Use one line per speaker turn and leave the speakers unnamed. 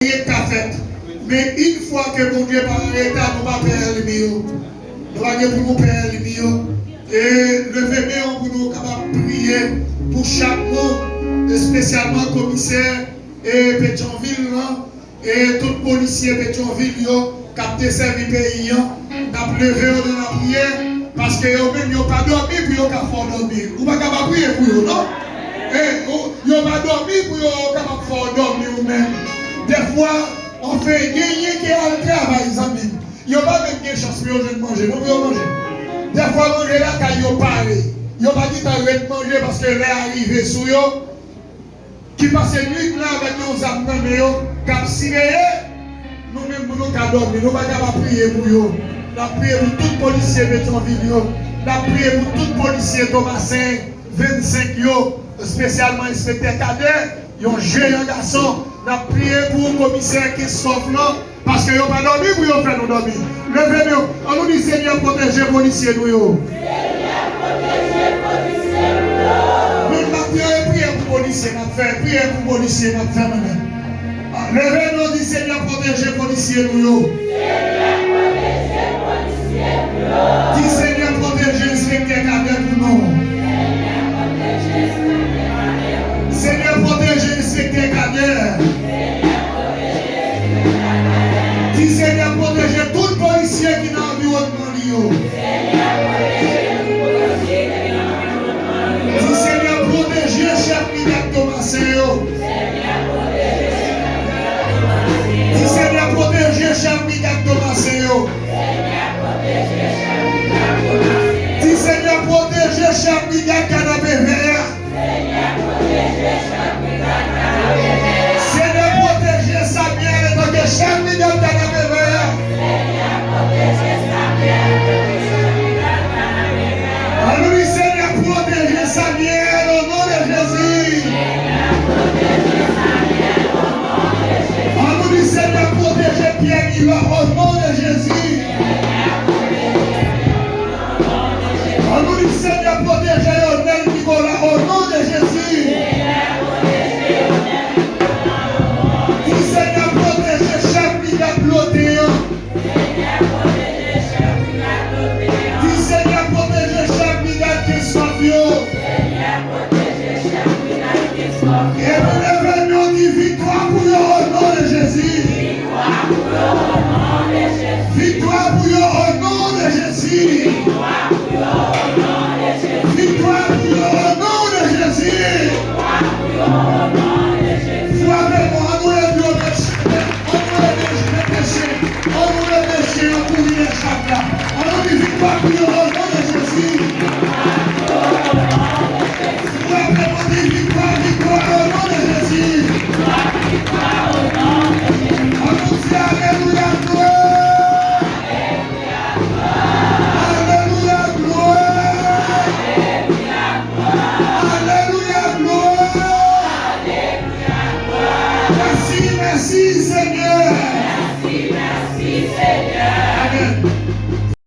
fait. Mais une fois que mon Dieu par l'état, nous va faire le mieux. Nous allons pour nous faire le mieux. Et levez-nous pour nous capables de prier pour chaque monde, spécialement commissaire et Pétionville, et tout policier Pétionville, qui a servi le pays, n'a levé dans la prière, parce que eux-mêmes n'ont pas dormi pour qu'ils puissent dormir. Vous ne pouvez pas prier pour eux, non? Ils n'ont pas dormi pour qu'ils puissent dormir eux-mêmes. Des fois, on fait gagner qui est à travail, les amis. Ils n'ont pas même de chance pour eux de manger. Vous pouvez manger. Des fois, manger là, quand ils ont parlé. Ils n'ont pas dit d'arrêter de manger parce que l'air arrivé sur eux. Qui passe nuit là avec nos âmes, qui a signé, nous-mêmes, nous avons dormi. Nous ne pouvons pas prier pour eux. Nous avons prié pour tout policier Pétionville. Nous avons prié pour tout policier Thomasin, 25 spécialement inspecteur cadet. Ils ont jeune garçon. Nous avons prié pour le commissaire qui sauve là. Parce qu'ils n'ont pas dormi pour nous faire nous dormir. Levez-nous. On nous dit Seigneur, protégez les policiers. Seigneur, protégez les policiers. Nous avons prié pour les policiers. Nous avons fait prier pour les policiers. Nous avons fait maintenant. Levez-nous, dit Seigneur, protégez les policiers. Seigneur, protégez les policiers. Dis Seigneur, protégez les inspecteurs cadets pour nous. Seigneur, protégez les inspecteurs cadets. Dis Seigneur, protégez tout policier qui est dans l'environnement. Dis Seigneur, protégez chef Miguel Thomasin. Dis Seigneur, protégez chef Miguel Thomasin. Dis Seigneur, protégez chef Miguel Canapé Vert. Seigneur, protégez Samuel et donc chef Miguel Canapé Vert. Alléluia, Seigneur, protégez Samuel au nom de Jésus. Alléluia, Seigneur, protégez Pierre, il va au nom